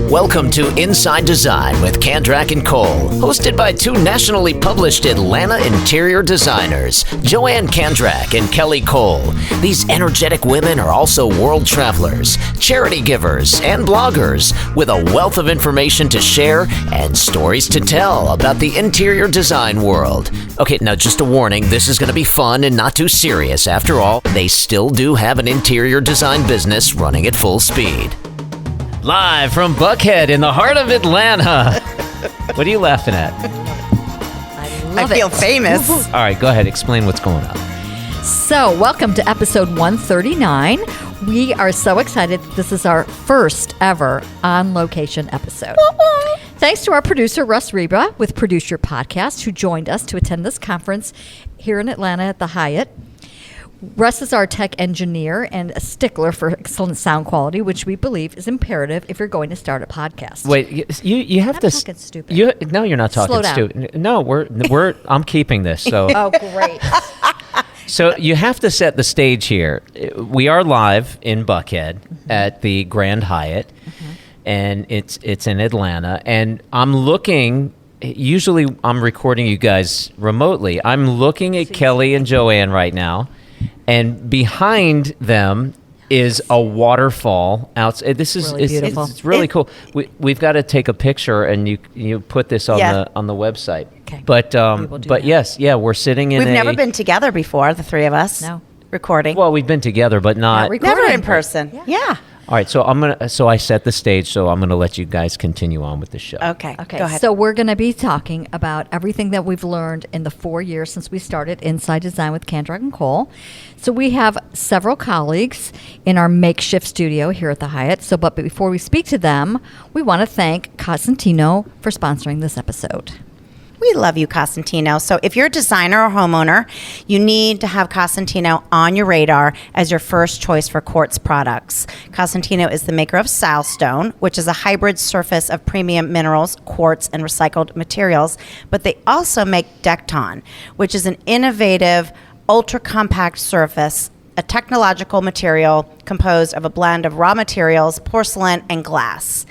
Welcome to Inside Design with Kandrac and Kole, hosted by two nationally published Atlanta interior designers, Joanne Kandrac and Kelly Kole. These energetic women are also world travelers, charity givers, and bloggers with a wealth of information to share and stories to tell about the interior design world. Okay, now just a warning, this is going to be fun and not too serious. After all, they still do have an interior design business running at full speed. Live from Buckhead in the heart of Atlanta. What are you laughing at? I feel famous. All right, go ahead. Explain what's going on. So, welcome to episode 139. We are so excited. This is our first ever on-location episode. Thanks to our producer, Russ Riba, with Produce Your Podcast, who joined us to attend this conference here in Atlanta at the Hyatt. Russ is our tech engineer and a stickler for excellent sound quality, which we believe is imperative if you're going to start a podcast. Wait, you have I'm to. talking stupid. No, you're not talking Slow down. stupid. No, we're. I'm keeping this. So. Oh, great. So you have to set the stage here. We are live in Buckhead at the Grand Hyatt, and it's in Atlanta. And I'm looking. Usually, I'm recording you guys remotely. I'm looking at Kelly and Joanne right now. And behind them is a waterfall outside. This is really beautiful. It's really cool. We've got to take a picture, and you put this on the website. Okay. But that. yes, we're sitting in. We've never been together before, the three of us. No. Recording. Well, we've been together, but not recording. Never in person. Yeah. All right, so I set the stage, so I'm gonna let you guys continue on with the show. Okay. Go ahead. So we're going to be talking about everything that we've learned in the 4 years since we started Inside Design with Kandrac and Kole. So we have several colleagues in our makeshift studio here at the Hyatt. But before we speak to them, we want to thank Constantino for sponsoring this episode. We love you, Constantino. So if you're a designer or homeowner, you need to have Constantino on your radar as your first choice for quartz products. Constantino is the maker of Silestone, which is a hybrid surface of premium minerals, quartz, and recycled materials. But they also make Dekton, which is an innovative, ultra-compact surface, a technological material composed of a blend of raw materials, porcelain, and glass.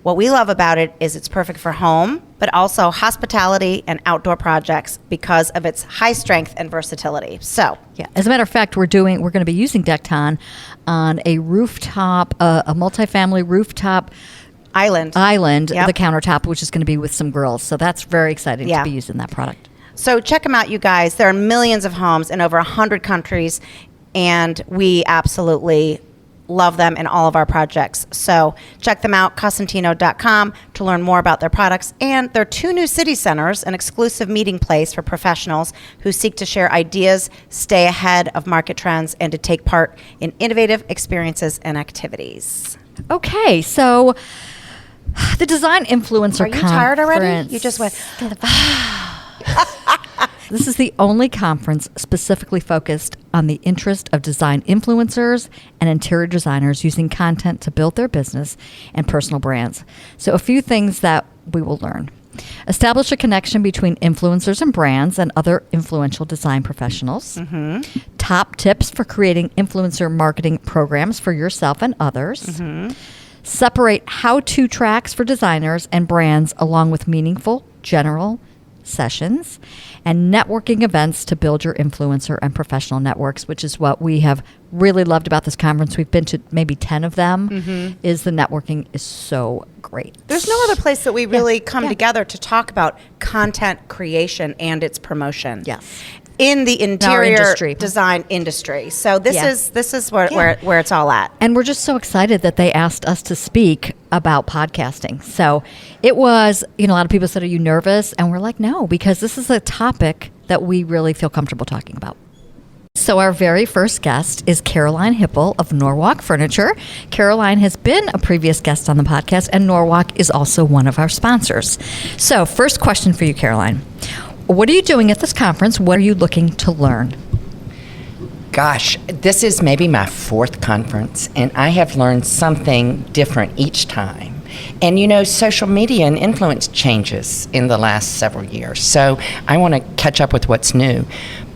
What we love about it is it's perfect for home, but also hospitality and outdoor projects because of its high strength and versatility. So, yeah, as a matter of fact, we're going to be using Dekton on a rooftop, a multifamily rooftop island, yep. The countertop, which is going to be with some grills. So that's very exciting to be using that product. So check them out, you guys. There are millions of homes in over 100 countries, and we absolutely love them in all of our projects. So check them out, Constantino.com, to learn more about their products. And their 2 new city centers, an exclusive meeting place for professionals who seek to share ideas, stay ahead of market trends, and to take part in innovative experiences and activities. Okay, so the Design Influencer Are you tired already? You just went... This is the only conference specifically focused on the interest of design influencers and interior designers using content to build their business and personal brands. So a few things that we will learn. Establish a connection between influencers and brands and other influential design professionals. Top tips for creating influencer marketing programs for yourself and others. Separate how-to tracks for designers and brands along with meaningful, general sessions, and networking events to build your influencer and professional networks, which is what we have really loved about this conference. We've been to maybe 10 of them. Is the networking is so great. There's no other place that we really come together to talk about content creation and its promotion. Yes. In the interior industry. design industry. So this is where it's all at. And we're just so excited that they asked us to speak about podcasting. So it was, a lot of people said, are you nervous? And we're like, no, because this is a topic that we really feel comfortable talking about. So our very first guest is Caroline Hipple of Norwalk Furniture. Caroline has been a previous guest on the podcast, and Norwalk is also one of our sponsors. So first question for you, Caroline. What are you doing at this conference? What are you looking to learn? Gosh, this is maybe my 4th conference, and I have learned something different each time. And social media and influence changes in the last several years. So I want to catch up with what's new.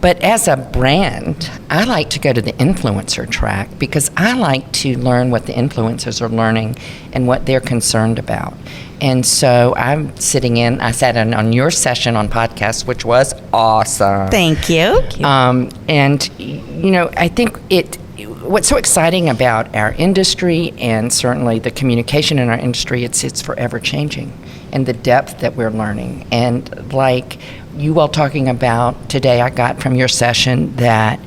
But as a brand, I like to go to the influencer track because I like to learn what the influencers are learning and what they're concerned about. And so I sat in on your session on podcast, which was awesome. Thank you. And I think what's so exciting about our industry and certainly the communication in our industry, it's forever changing, and the depth that we're learning. And like you all talking about today, I got from your session that,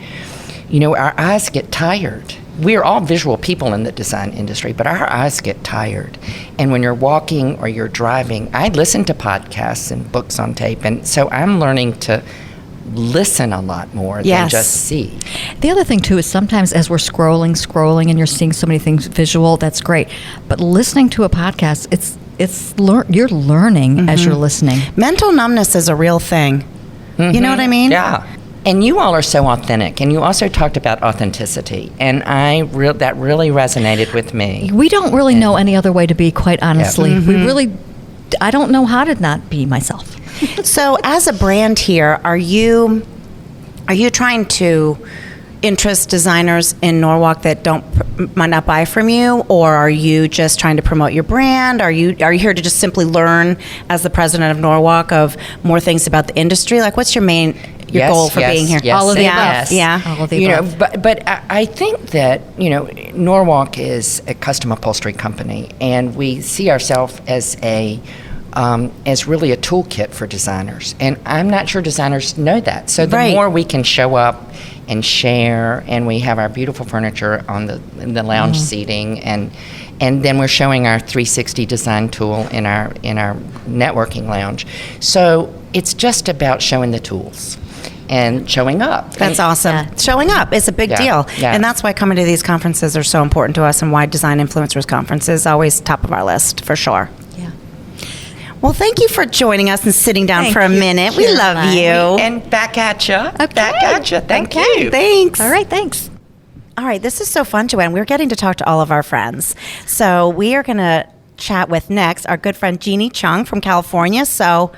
our eyes get tired. We're all visual people in the design industry, but our eyes get tired. And when you're walking or you're driving, I listen to podcasts and books on tape, and so I'm learning to listen a lot more than just see. The other thing too is sometimes as we're scrolling and you're seeing so many things visual, that's great. But listening to a podcast, you're learning as you're listening. Mental numbness is a real thing. You know what I mean? Yeah. And you all are so authentic, and you also talked about authenticity, and that really resonated with me. We don't really know any other way to be, quite honestly. I don't know how to not be myself. So as a brand here, are you trying to interest designers in Norwalk that might not buy from you, or are you just trying to promote your brand? Are you here to just simply learn, as the president of Norwalk, of more things about the industry? Like, what's your goal for being here? Yes, all of the yes. above. Yeah. All of the above. But I think that Norwalk is a custom upholstery company, and we see ourselves as really a toolkit for designers. And I'm not sure designers know that. So the more we can show up and share, and we have our beautiful furniture in the lounge seating, and then we're showing our 360 design tool in our networking lounge. So it's just about showing the tools and showing up. That's awesome. Yeah. Showing up is a big deal. Yeah. And that's why coming to these conferences are so important to us, and why Design Influencers Conference is always top of our list, for sure. Yeah. Well, thank you for joining us and sitting down Thank for a you, minute. We love Caroline. you. And back at you. Okay. Back at you. Thank you. Thanks. All right, thanks. All right, this is so fun, Joanne. We're getting to talk to all of our friends. So we are going to chat with next our good friend Jeannie Chung from California. So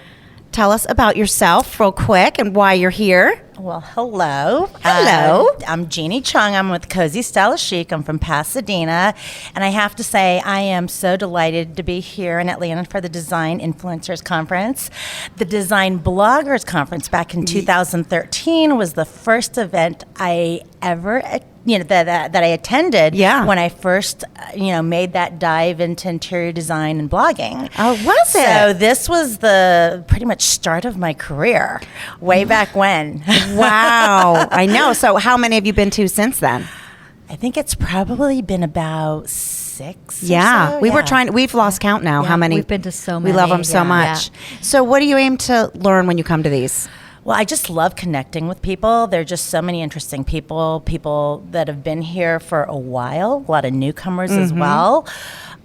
tell us about yourself real quick and why you're here. Well, hello. Hello. I'm Jeannie Chung. I'm with Cozy Stella Chic. I'm from Pasadena. And I have to say, I am so delighted to be here in Atlanta for the Design Influencers Conference. The Design Bloggers Conference back in 2013 was the first event I ever that I attended when I first made that dive into interior design and blogging. Oh, was it? So this was the pretty much start of my career way back when. Wow. I know. So how many have you been to since then? I think it's probably been about 6 Yeah. or so. We've lost count now. How many? We've been to so many. We love them so Yeah. much. So what do you aim to learn when you come to these? Well, I just love connecting with people. There are just so many interesting people that have been here for a while, a lot of newcomers as well.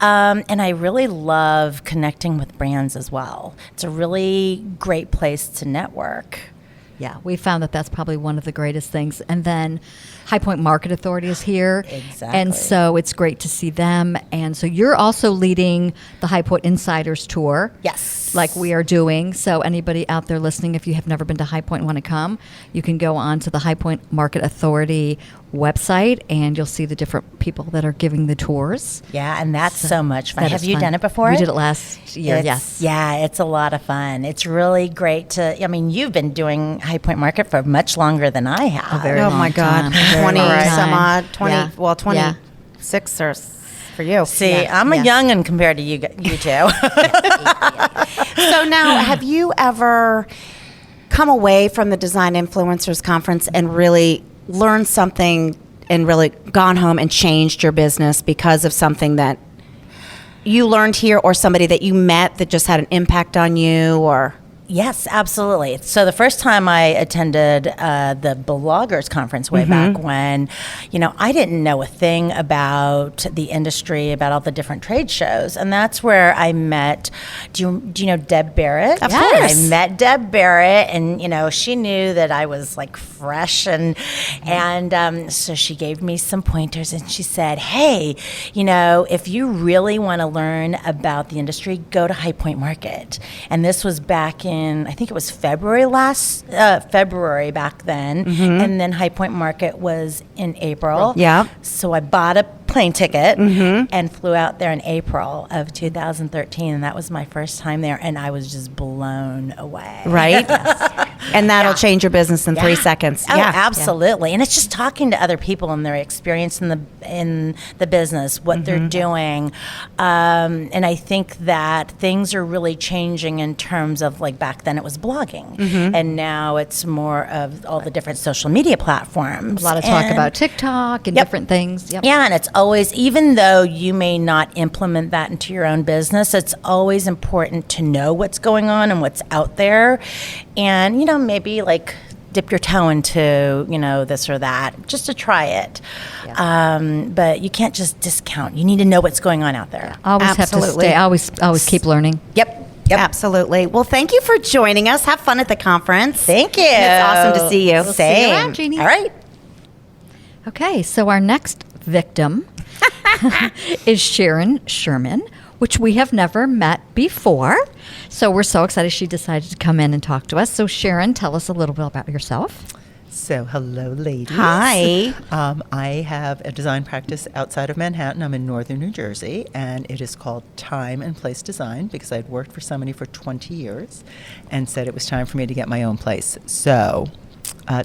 And I really love connecting with brands as well. It's a really great place to network. Yeah, we found that that's probably one of the greatest things. And then High Point Market Authority is here. Exactly. And so it's great to see them. And so you're also leading the High Point Insiders Tour. Yes. Like we are doing. So anybody out there listening, if you have never been to High Point and want to come, you can go on to the High Point Market Authority website and you'll see the different people that are giving the tours. Yeah, and that's so much fun. That Have is you fun. done it before? We did it last year, yes. Yeah, it's a lot of fun. It's really great you've been doing High Point Market for much longer than I have. A very Oh long my God. time. Very 20 long some time. odd, 20, Yeah. well, Yeah. 26 or for you. See, Yeah, I'm a yeah. young'un compared to you two. So now, have you ever come away from the Design Influencers Conference and really learned something and really gone home and changed your business because of something that you learned here, or somebody that you met that just had an impact on you? Or Yes, absolutely. So the first time I attended the bloggers conference way back when, I didn't know a thing about the industry, about all the different trade shows, and that's where I met. Do you know Deb Barrett? Of course. I met Deb Barrett, and she knew that I was like fresh, and so she gave me some pointers, and she said, "Hey, if you really want to learn about the industry, go to High Point Market." And this was back in, I think it was February back then, and then High Point Market was in April. Yeah. So I bought a plane ticket and flew out there in April of 2013, and that was my first time there, and I was just blown away. Right? And that'll change your business in 3 seconds. Oh, absolutely. And it's just talking to other people and their experience in the business, what they're doing. And I think that things are really changing in terms of, like, back then it was blogging, and now it's more of all the different social media platforms. A lot of talk about TikTok and different things. Yep. Yeah, and it's always, even though you may not implement that into your own business, it's always important to know what's going on and what's out there, and maybe like dip your toe into this or that just to try it. But you can't just discount. You need to know what's going on out there. Always have to stay. Always keep learning. Yep. Absolutely. Well, thank you for joining us. Have fun at the conference. Thank you. It's awesome to see you. We'll see you around, Jeannie. All right. Okay, so our next victim is Sharon Sherman, which we have never met before. So we're so excited she decided to come in and talk to us. So Sharon, tell us a little bit about yourself. So, hello, ladies. Hi. I have a design practice outside of Manhattan. I'm in northern New Jersey, and it is called Thyme and Place Design because I'd worked for somebody for 20 years and said it was time for me to get my own place. So,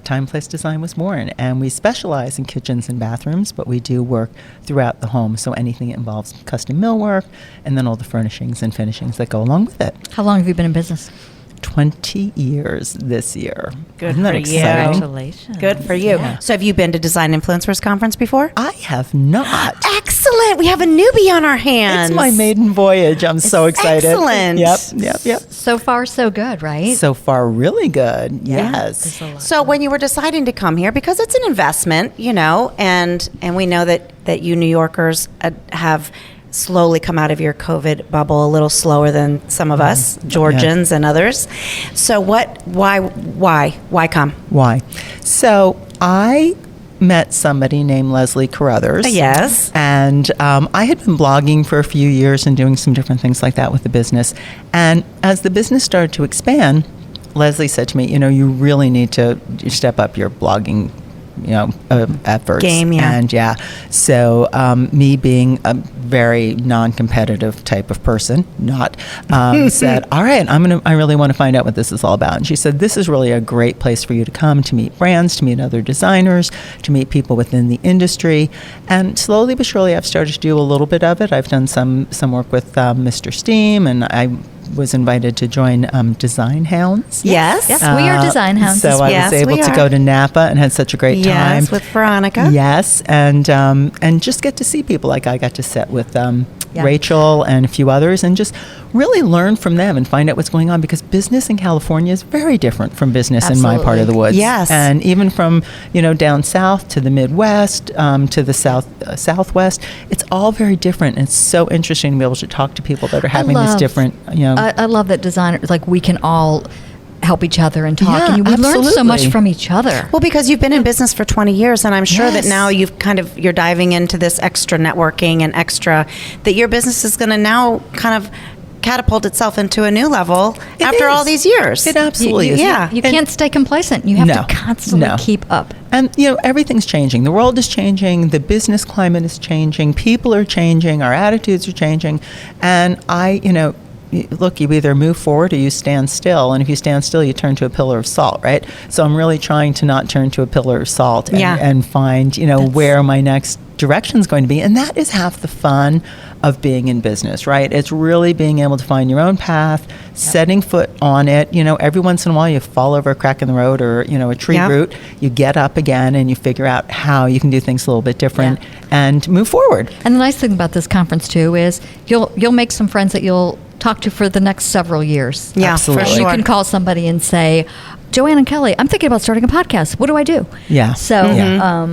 Thyme Place Design was born, and we specialize in kitchens and bathrooms, but we do work throughout the home, so anything that involves custom millwork and then all the furnishings and finishings that go along with it. How long have you been in business? 20 years this year. Good Isn't that for you. exciting? Congratulations. Good for you. Yeah. So have you been to Design Influencers Conference before? I have not. Excellent. We have a newbie on our hands. It's my maiden voyage. I'm so excited. Excellent. Yep. So far, so good, right? So far, really good. Yes. So when you were deciding to come here, because it's an investment, and we know that you New Yorkers have slowly come out of your COVID bubble a little slower than some of us, Georgians and others. So why come? Why? So I met somebody named Leslie Carruthers. Yes. And I had been blogging for a few years and doing some different things like that with the business. And as the business started to expand, Leslie said to me, you really need to step up your blogging efforts. Game, yeah. And so me being a very non-competitive type of person, said, all right, I really want to find out what this is all about. And she said, this is really a great place for you to come to meet brands, to meet other designers, to meet people within the industry. And slowly but surely, I've started to do a little bit of it. I've done some work with Mr. Esteem, and I was invited to join Design Hounds. Yes. Yes, we are Design Hounds. So I was able to go to Napa and had such a great time. Yes, with Veronica. Yes, and just get to see people. Like I got to sit with Rachel and a few others and just really learn from them and find out what's going on, because business in California is very different from business in my part of the woods. Yes. And even from, down south to the Midwest, to the Southwest, it's all very different. And it's so interesting to be able to talk to people that are having these different, I love that designers, like, we can all help each other and talk, Yeah, and we learn so much absolutely. from each other. Well, because you've been in business for 20 years, and I'm sure that Yes. now you're diving into this extra networking and extra, that your business is going to now kind of catapult itself into a new level after all these years. It absolutely is. Yeah. You can't stay complacent. You have to constantly keep up. And, everything's changing. The world is changing. The business climate is changing. People are changing. Our attitudes are changing. And look, you either move forward or you stand still. And if you stand still, you turn to a pillar of salt, right? So I'm really trying to not turn to a pillar of salt and find, where my next direction is going to be. And that is half the fun of being in business, right? It's really being able to find your own path, setting foot on it. Every once in a while you fall over a crack in the road or, a tree root. You get up again and you figure out how you can do things a little bit different and move forward. And the nice thing about this conference too is you'll make some friends that you'll talk to for the next several years. Yeah, Absolutely. for You sure. can call somebody and say, Joanne and Kelly, I'm thinking about starting a podcast. What do I do? Yeah. So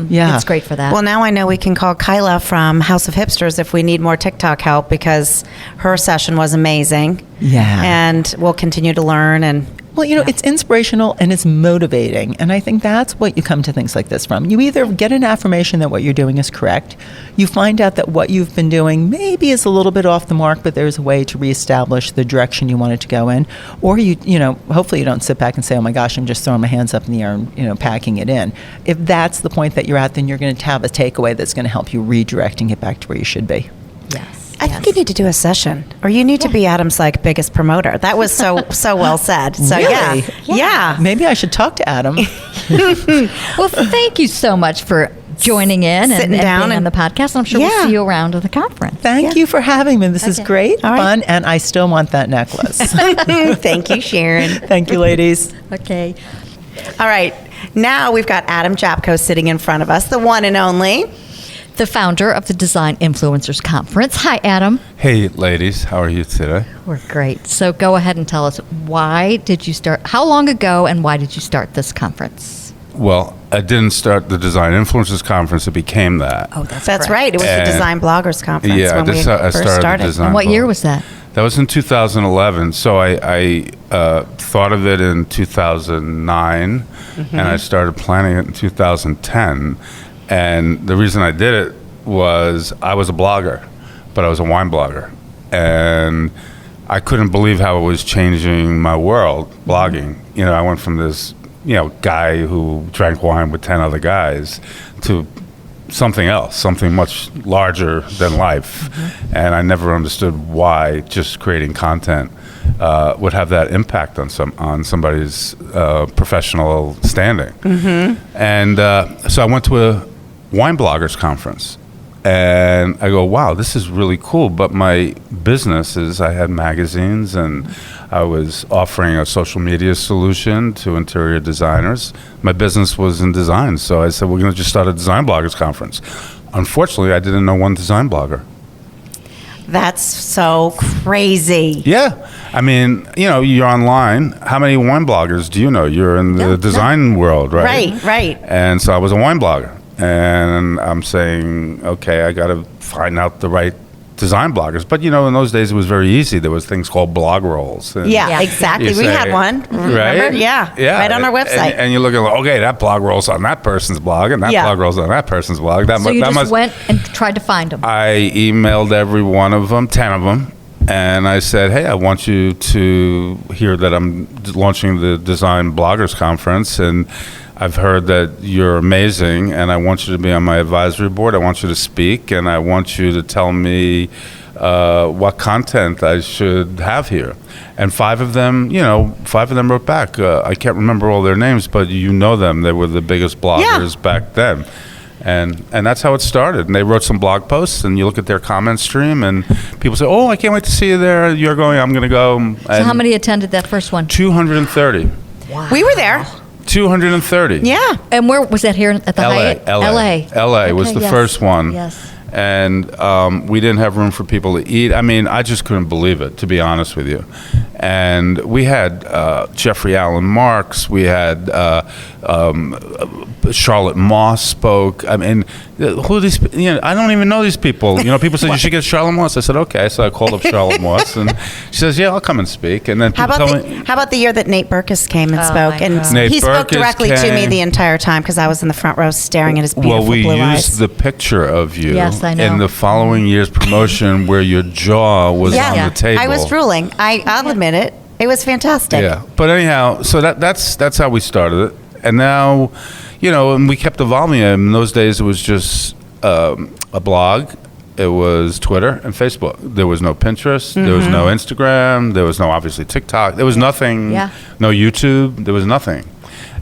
Yeah. it's great for that. Well, now I know we can call Kyla from House of Hipsters if we need more TikTok help, because her session was amazing. Yeah. And we'll continue to learn. And Well, it's inspirational and it's motivating. And I think that's what you come to things like this from. You either get an affirmation that what you're doing is correct, you find out that what you've been doing maybe is a little bit off the mark, but there's a way to reestablish the direction you want it to go in. Or hopefully you don't sit back and say, oh my gosh, I'm just throwing my hands up in the air and, packing it in. If that's the point that you're at, then you're going to have a takeaway that's going to help you redirecting it back to where you should be. yes. I think you need to do a session, or you need to be Adam's biggest promoter. That was so well said. So Really? yeah. Maybe I should talk to Adam. Well, thank you so much for joining in and Sitting down being on and- the podcast. I'm sure Yeah. we'll see you around at the conference. Thank you for having me. This is great All right. fun, and I still want that necklace. Thank you, Sharon. Thank you, ladies. Okay. All right, now we've got Adam Japko sitting in front of us, the one and only. The founder of the Design Influencers Conference. Hi, Adam. Hey, ladies, how are you today? We're great. So go ahead and tell us, why did you start, how long ago, and why did you start this conference? Well, I didn't start the Design Influencers Conference, it became that. Oh, That's right. It was the And- Design Bloggers Conference Yeah, when we I first started started. the Design And what year Blog. was that? That was in 2011. So I thought of it in 2009, and I started planning it in 2010. And the reason I did it was I was a blogger, but I was a wine blogger. And I couldn't believe how it was changing my world, blogging. I went from this, guy who drank wine with 10 other guys to something else, something much larger than life. And I never understood why just creating content would have that impact on somebody's professional standing. And so I went to a wine bloggers conference. And I go, wow, this is really cool. But my business is I had magazines and I was offering a social media solution to interior designers. My business was in design. So I said, we're going to just start a design bloggers conference. Unfortunately, I didn't know one design blogger. That's so crazy. Yeah. I mean, you're online. How many wine bloggers do you know? You're in the design world, right? Right. And so I was a wine blogger. And I'm saying, okay, I got to find out the right design bloggers. But, in those days it was very easy. There was things called blog rolls. And Yeah, exactly. you We say- had one. Remember? Right? Yeah. Right on our website. And you look at, okay, that blog rolls on that person's blog, and that Yeah. blog rolls on that person's blog. So you just went and tried to find them. I emailed every one of them, 10 of them, and I said, hey, I want you to hear that I'm launching the Design Bloggers Conference, and I've heard that you're amazing, and I want you to be on my advisory board. I want you to speak, and I want you to tell me what content I should have here. And five of them wrote back. I can't remember all their names, but you know them. They were the biggest bloggers back then. And that's how it started. And they wrote some blog posts, and you look at their comment stream, and people say, oh, I can't wait to see you there. You're going, I'm going to go. And So how many attended that first one? 230. We were there. 230. Yeah. And where was that, here at the Hyatt? LA was Okay, the yes. first one. Yes. And we didn't have room for people to eat. I mean, I just couldn't believe it, to be honest with you. And we had Jeffrey Allen Marks. We had Charlotte Moss spoke. I mean, who are these? I don't even know these people. People said you should get Charlotte Moss. I said okay. So I called up Charlotte Moss, and she says, "Yeah, I'll come and speak." And then How people about tell me, how about the year that Nate Berkus came and spoke? my And God. Nate he spoke Berkus directly to me came. the entire time because I was in the front row staring at his beautiful well, we blue used eyes. the picture of you Yes, I know. in the following year's promotion where your jaw was Yeah. on Yeah. the table. I was drooling. I'll admit it. It was fantastic. Yeah, but anyhow, so that's how we started it, and now, and we kept evolving it. In those days, it was just a blog. It was Twitter and Facebook. There was no Pinterest. There was no Instagram. There was no obviously TikTok. There was nothing. Yeah. No YouTube. There was nothing,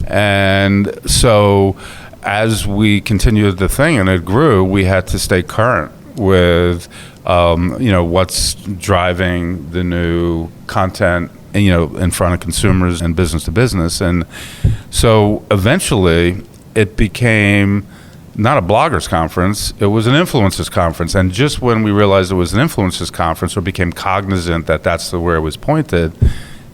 and so as we continued the thing and it grew, we had to stay current with what's driving the new content, in front of consumers and business to business. And so eventually it became not a bloggers conference, it was an influencers conference. And just when we realized it was an influencers conference or became cognizant that that's where it was pointed,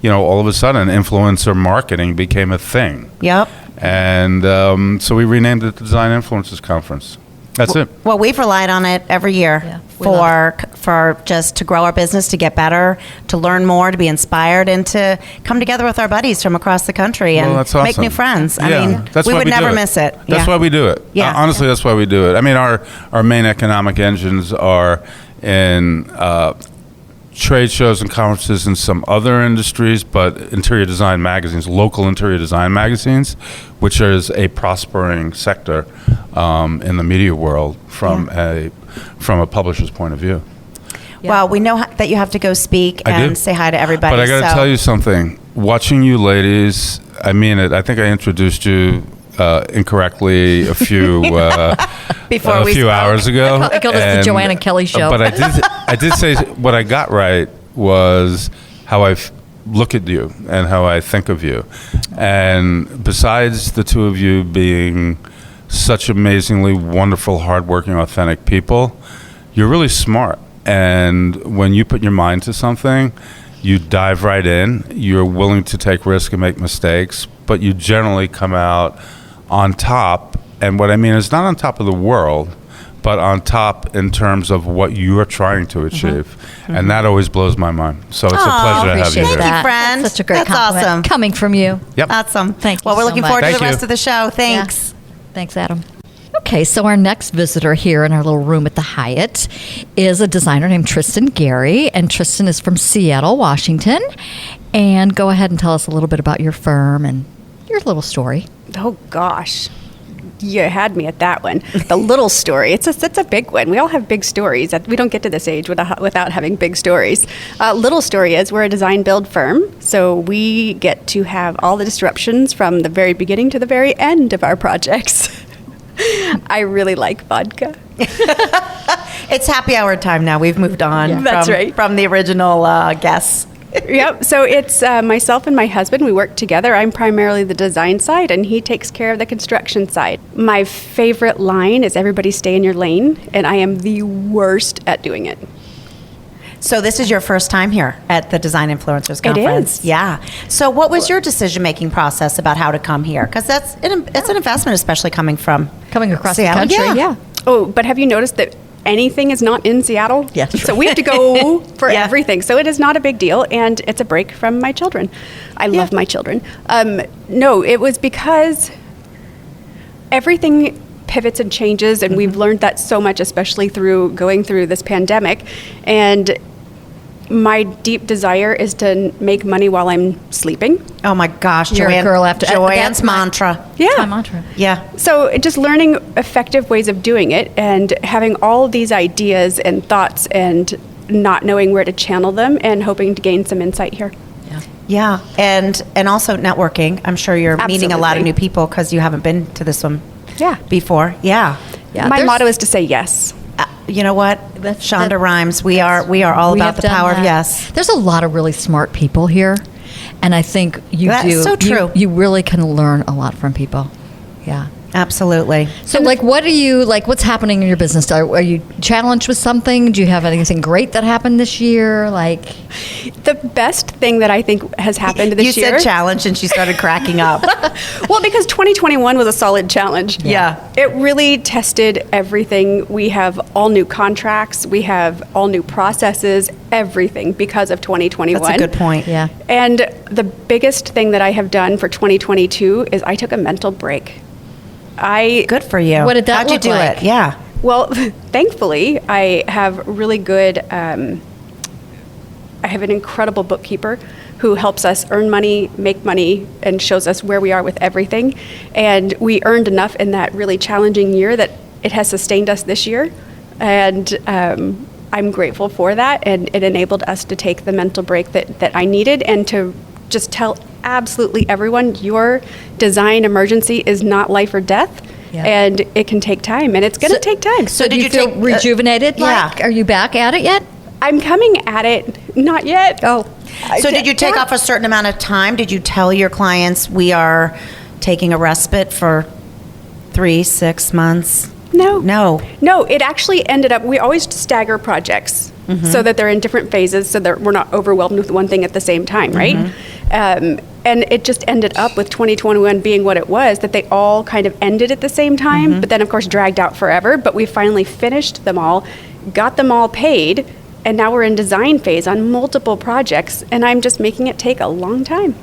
all of a sudden influencer marketing became a thing. Yep. And so we renamed it the Design Influencers Conference. That's it. Well, we've relied on it every year for just to grow our business, to get better, to learn more, to be inspired, and to come together with our buddies from across the country and that's awesome. make new friends. I mean, that's we why would never do miss it. That's why we do it. Yeah. Honestly, that's why we do it. I mean, our main economic engines are in trade shows and conferences in some other industries, but interior design magazines, local interior design magazines, which is a prospering sector in the media world from a publisher's point of view. Well, we know that you have to go speak and say hi to everybody. But I got to tell you something. Watching you ladies, I mean it. I think I introduced you incorrectly a few hours ago. I call this the Joanne and Kelly show. But I did say what I got right was how I look at you and how I think of you. And besides the two of you being such amazingly wonderful, hardworking, authentic people, you're really smart. And when you put your mind to something, you dive right in. You're willing to take risks and make mistakes, but you generally come out on top. And what I mean is not on top of the world, but on top in terms of what you are trying to achieve. And that always blows my mind. So it's a pleasure to have you here. Thank you, friend. That's such a great That's compliment awesome. coming from you. Yep. Awesome. Thank you Well, we're so looking much. forward to Thank the you. rest of the show. Thanks. Thanks, Adam. Okay, so our next visitor here in our little room at the Hyatt is a designer named Tristan Gary, and Tristan is from Seattle, Washington. And go ahead and tell us a little bit about your firm and your little story. Oh gosh, you had me at that one. The little story. It's a big one. We all have big stories. We don't get to this age without having big stories. Little story is we're a design build firm, so we get to have all the disruptions from the very beginning to the very end of our projects. I really like vodka. It's happy hour time now. We've moved on That's right. from the original guests. Yep. So it's myself and my husband. We work together. I'm primarily the design side, and he takes care of the construction side. My favorite line is "Everybody stay in your lane," and I am the worst at doing it. So this is your first time here at the Design Influencers Conference. is. Yeah. So what was your decision-making process about how to come here? Because it's an investment, especially coming Across Seattle. the country. Yeah. Oh, but have you noticed that anything is not in Seattle? Yes. So we have to go for Yeah. everything. So it is not a big deal, and it's a break from my children. I love my children. No, it was because everything pivots and changes, and we've learned that so much, especially through going through this pandemic. And my deep desire is to make money while I'm sleeping. Oh my gosh, You're a girl after Joanne's that's my- mantra. Yeah. My mantra. Yeah. So just learning effective ways of doing it and having all these ideas and thoughts and not knowing where to channel them and hoping to gain some insight here. Yeah, and also networking. I'm sure you're meeting a lot of Absolutely. new people because you haven't been to this one Yeah. before. Yeah. Yeah, My there's- motto is to say yes. You know what? Shonda rhymes. We are all We about have the done power of that. yes. There's a lot of really smart people here, and I think you That's do. so true. You really can learn a lot from people. Yeah. Absolutely. So, what are you what's happening in your business? Are you challenged with something? Do you have anything great that happened this year? The best thing that I think has happened this You year. said challenge and she started cracking up. Well, because 2021 was a solid challenge. Yeah. It really tested everything. We have all new contracts. We have all new processes, everything because of 2021. That's a good point. Yeah. And the biggest thing that I have done for 2022 is I took a mental break. Good for you. What did that How'd you look do like? it? Yeah. Well, thankfully, I have really good, I have an incredible bookkeeper who helps us earn money, make money, and shows us where we are with everything. And we earned enough in that really challenging year that it has sustained us this year. And I'm grateful for that. And it enabled us to take the mental break that I needed and to just tell absolutely everyone your design emergency is not life or death. Yeah. And it can take time, and it's going to take time. So, did do you you feel take, rejuvenated? yeah. Are you back at it yet? I'm coming at it, not yet. Oh, So did you take off a certain amount of time? Did you tell your clients we are taking a respite for 3-6 months? No, it actually ended up, we always stagger projects so that they're in different phases so that we're not overwhelmed with one thing at the same time, right? And it just ended up with 2021 being what it was, that they all kind of ended at the same time, but then of course dragged out forever. But we finally finished them all, got them all paid, and now we're in design phase on multiple projects, and I'm just making it take a long time.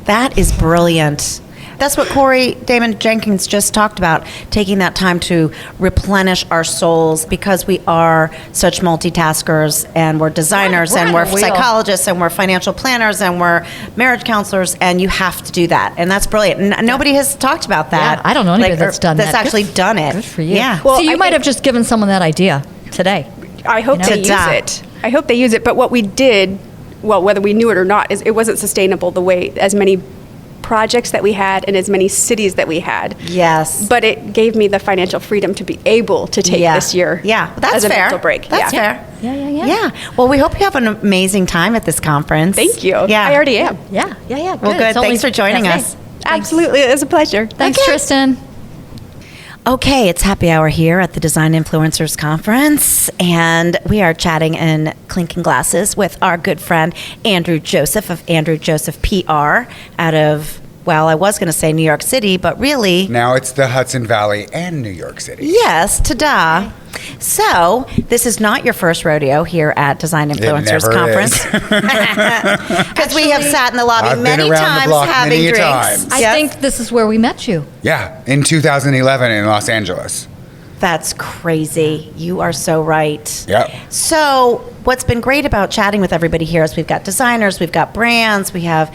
That is brilliant. That's what Corey Damon Jenkins just talked about, taking that time to replenish our souls, because we are such multitaskers, and we're designers, and we're psychologists, and we're financial planners, and we're marriage counselors, and you have to do that. And that's brilliant. Nobody has talked about that. Yeah, I don't know anybody that's done that. That's actually done it. Good for you. Yeah. Well, so you might have just given someone that idea today. I hope they use it. I hope they use it. But what we did, well, whether we knew it or not, is it wasn't sustainable the way as many projects that we had and as many cities that we had. Yes. But it gave me the financial freedom to be able to take this year that's as a fair. mental break. That's fair. Yeah. Well, we hope you have an amazing time at this conference. Thank you. Yeah. I already am. Yeah. Well, good. Thanks for joining us. Absolutely. It was a pleasure. Thanks, Tristan. Okay, it's happy hour here at the Design Influencers Conference, and we are chatting and clinking glasses with our good friend Andrew Joseph of Andrew Joseph PR out of, well, I was going to say New York City, but really... Now it's the Hudson Valley and New York City. Yes, ta-da. So, this is not your first rodeo here at Design Influencers Conference. Because we have sat in the lobby many times having drinks. I think this is where we met you. Yeah, in 2011 in Los Angeles. That's crazy. You are so right. Yep. So, what's been great about chatting with everybody here is we've got designers, we've got brands, we have,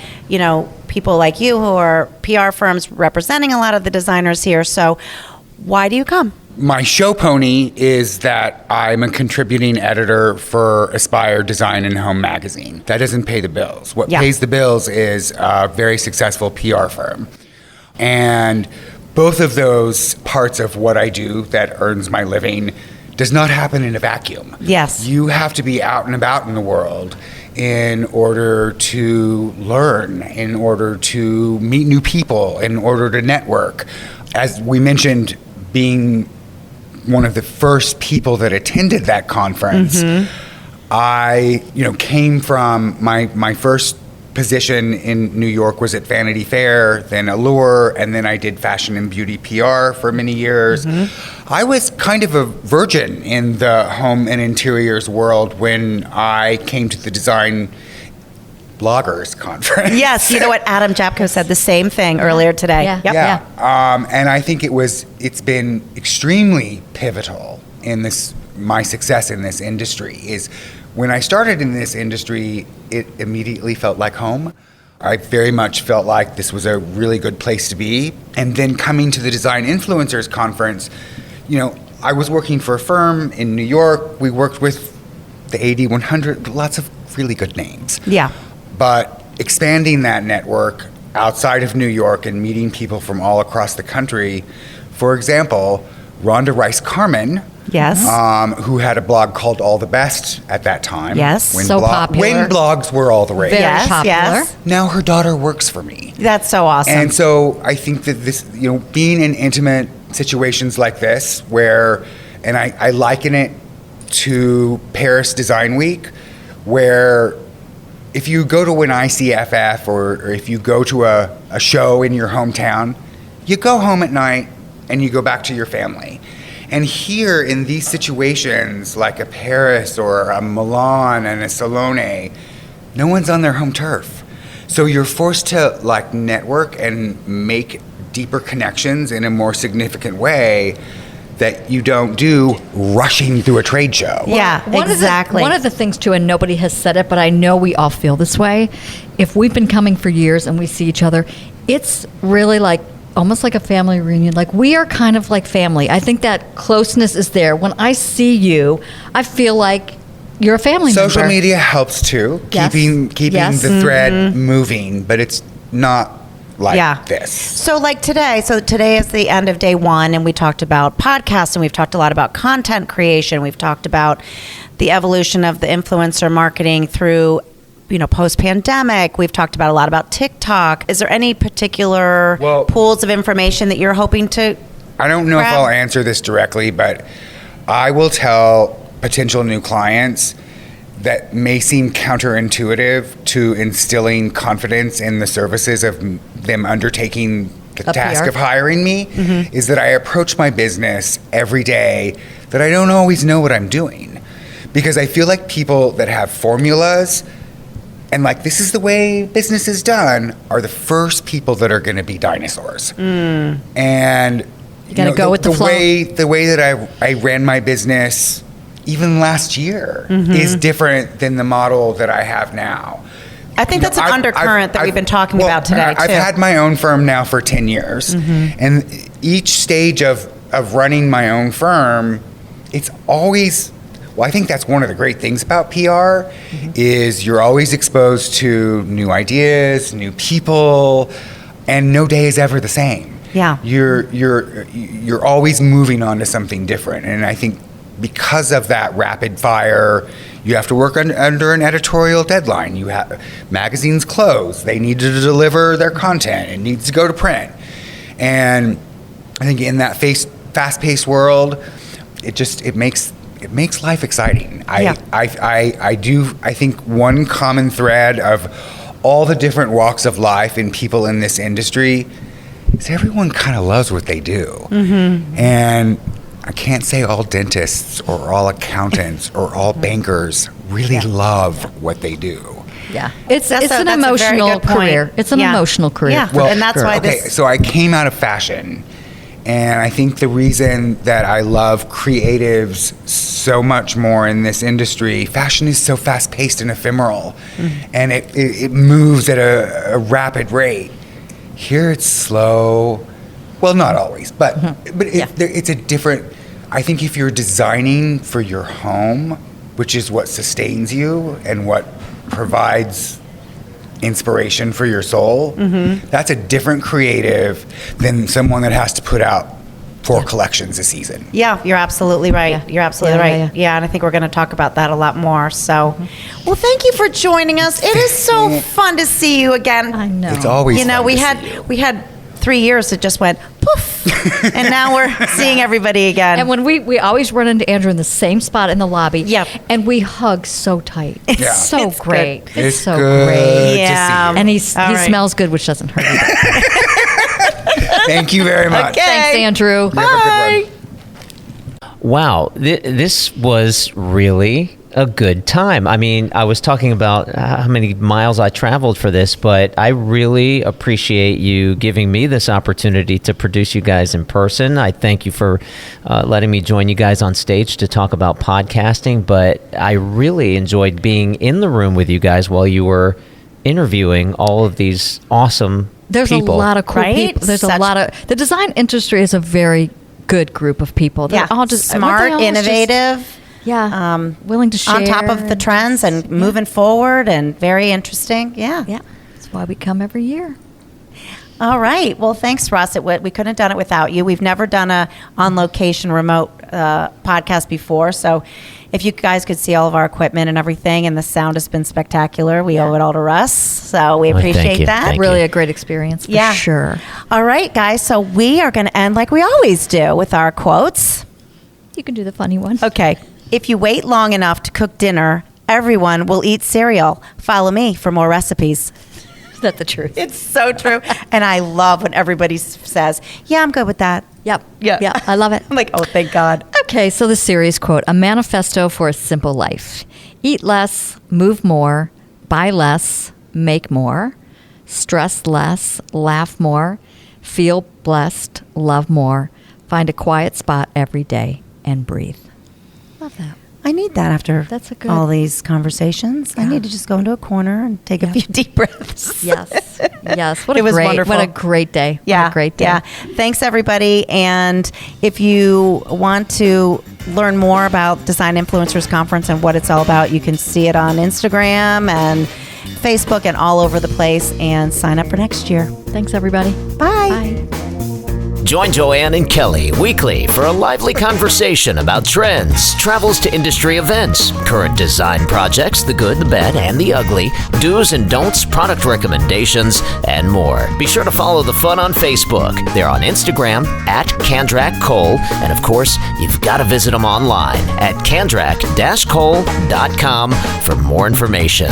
people like you who are PR firms representing a lot of the designers here. So, why do you come? My show pony is that I'm a contributing editor for Aspire Design and Home magazine. That doesn't pay the bills. What pays the bills is a very successful PR firm. And both of those parts of what I do that earns my living does not happen in a vacuum. Yes. You have to be out and about in the world in order to learn, in order to meet new people, in order to network. As we mentioned, being one of the first people that attended that conference, I, came from my first position in New York was at Vanity Fair, then Allure, and then I did fashion and beauty PR for many years. I was kind of a virgin in the home and interiors world when I came to the design bloggers conference. Yes, you know what? Adam Japko said the same thing earlier today. And I think it's been extremely pivotal in my success in this industry. Is when I started in this industry, it immediately felt like home. I very much felt like this was a really good place to be. And then coming to the Design Influencers Conference, I was working for a firm in New York. We worked with the AD 100, lots of really good names. Yeah. But expanding that network outside of New York and meeting people from all across the country, for example, Rhonda Rice Carmen, who had a blog called All the Best at that time. Yes, popular. When blogs were all the rage. Very popular. Yes. Now her daughter works for me. That's so awesome. And so I think that this, being in intimate situations like this, where, and I liken it to Paris Design Week, where if you go to an ICFF or if you go to a show in your hometown, you go home at night and you go back to your family. And here in these situations, like a Paris or a Milan and a Salone, no one's on their home turf. So you're forced to network and make deeper connections in a more significant way that you don't do rushing through a trade show. Exactly. One of the things too, and nobody has said it, but I know we all feel this way. If we've been coming for years and we see each other, it's really almost like a family reunion. We are kind of like family. I think that closeness is there. When I see you, I feel like you're a family member. Social media helps too, keeping the thread moving, but it's not this. So today is the end of day one, and we talked about podcasts, and we've talked a lot about content creation. We've talked about the evolution of the influencer marketing through post-pandemic. We've talked about a lot about TikTok. Is there any particular pools of information that you're hoping to I don't know if Brad? I'll answer this directly, but I will tell potential new clients that may seem counterintuitive to instilling confidence in the services of them undertaking the task PR. of hiring me, is that I approach my business every day that I don't always know what I'm doing. Because I feel like people that have formulas and like, this is the way business is done, are the first people that are going to be dinosaurs. And You gotta go with the flow. The way that I ran my business even last year is different than the model that I have now. I think that's an undercurrent that we've been talking about today, I've too. had my own firm now for 10 years. And each stage of running my own firm, it's always, well, I think that's one of the great things about PR is you're always exposed to new ideas, new people, and no day is ever the same. Yeah. You're always moving on to something different. And I think because of that rapid fire, you have to work under an editorial deadline. You have magazines close. They need to deliver their content. It needs to go to print. And I think in that fast-paced world, it makes life exciting. I think one common thread of all the different walks of life and people in this industry is everyone kind of loves what they do. And I can't say all dentists or all accountants or all bankers really love what they do. Yeah. It's That's an a very emotional good point. career. It's an Yeah. emotional career. Yeah. for And that's sure. why Okay, so I came out of fashion, and I think the reason that I love creatives so much more in this industry, fashion is so fast-paced and ephemeral, and it moves at a rapid rate. Here it's slow. Well, not always, but it's a different. I think if you're designing for your home, which is what sustains you and what provides inspiration for your soul, that's a different creative than someone that has to put out 4 collections a season. Yeah, you're absolutely right. You're absolutely Yeah, right. yeah, Yeah, and I think we're going to talk about that a lot more. So, well, thank you for joining us. It is so fun to see you again. I know. It's always You know, fun we to had see you. we had 3 years that just went poof, and now we're seeing everybody again. And when we always run into Andrew in the same spot in the lobby. Yep. And we hug so tight. It's Yeah. so It's great. good. It's so good great. Yeah. to see you. And he All right. smells good, which doesn't hurt either. Thank you very much. Okay. Thanks, Andrew. You have a good one. Wow, this was really a good time. I mean, I was talking about how many miles I traveled for this, but I really appreciate you giving me this opportunity to produce you guys in person. I thank you for letting me join you guys on stage to talk about podcasting, but I really enjoyed being in the room with you guys while you were interviewing all of these awesome There's people. a lot of cool Right? people. There's Such- a lot of the design industry is a very good group of people. They're yeah, all just smart, what they all is just- innovative. willing to share on top of the trends and moving forward, and very interesting. Yeah. Yeah, that's why we come every year. All right. Well, thanks, Russ. We couldn't have done it without you. We've never done a on-location remote podcast before, so if you guys could see all of our equipment and everything, and the sound has been spectacular, we owe it all to Russ. So we Well, thank appreciate you. that. Thank Really a great experience for Yeah. sure. All right, guys. So we are going to end like we always do with our quotes. You can do the funny one. Okay. If you wait long enough to cook dinner, everyone will eat cereal. Follow me for more recipes. Is that the truth? It's so true. And I love when everybody says, yeah, I'm good with that. Yep. Yeah. Yeah. I love it. I'm like, oh, thank God. Okay, so the series quote: a manifesto for a simple life. Eat less, move more, buy less, make more, stress less, laugh more, feel blessed, love more, find a quiet spot every day, and breathe. Love that. I need that after That's a good- all these conversations. I Yeah. need to just go into a corner and take a few deep breaths. Yes. Yes. What It a was great, wonderful. What a great day. Yeah. What a great day. Yeah. Thanks, everybody. And if you want to learn more about Design Influencers Conference and what it's all about, you can see it on Instagram and Facebook and all over the place, and sign up for next year. Thanks, everybody. Bye. Bye. Join Joanne and Kelly weekly for a lively conversation about trends, travels to industry events, current design projects, the good, the bad, and the ugly, do's and don'ts, product recommendations, and more. Be sure to follow the fun on Facebook. They're on Instagram at Kandrac Kole, and of course, you've got to visit them online at kandrac-kole.com for more information.